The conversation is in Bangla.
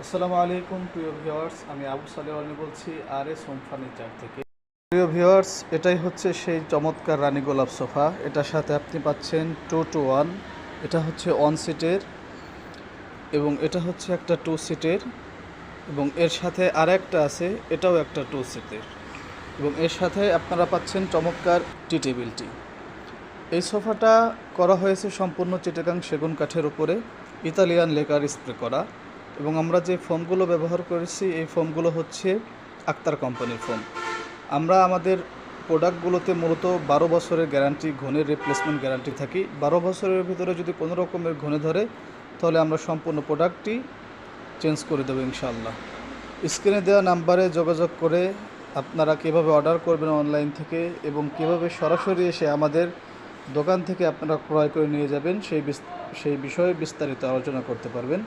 আসসালামু আলাইকুম প্রিয় ভিউয়ার্স, আমি আবু সালেহ আলী বলছি RS হোম ফার্নিচার থেকে। প্রিয় ভিউয়ার্স, এটাই হচ্ছে সেই চমৎকার রানী গোলাপ সোফা। এটার সাথে আপনি পাচ্ছেন 2-to-1। এটা হচ্ছে 1 সিটের এবং এটা হচ্ছে একটা 2 সিটের, এবং এর সাথে আরেকটা আছে, এটাও একটা 2 সিটের, এবং এর সাথে আপনারা পাচ্ছেন চমৎকার টি টেবিলটি। এই সোফাটা করা হয়েছে সম্পূর্ণ চিটাগাং সেগুন কাঠের উপরে, ইতালিয়ান লেকার স্প্রে করা, এবং আমরা যে ফোমগুলো ব্যবহার করেছি এই ফোমগুলো হচ্ছে আক্তার কোম্পানির ফোম। আমরা আমাদের প্রোডাক্টগুলোতে মূলত 12 বছরের গ্যারান্টি, ঘনের রিপ্লেসমেন্ট গ্যারান্টি থাকি। 12 বছরের ভিতরে যদি কোনো রকমের ঘনে ধরে তাহলে আমরা সম্পূর্ণ প্রোডাক্টটি চেঞ্জ করে দেবো ইনশাআল্লাহ। স্ক্রিনে দেওয়া নাম্বারে যোগাযোগ করে আপনারা কীভাবে অর্ডার করবেন অনলাইন থেকে এবং কীভাবে সরাসরি এসে আমাদের দোকান থেকে আপনারা ক্রয় করে নিয়ে যাবেন সেই বিষয়ে বিস্তারিত আলোচনা করতে পারবেন।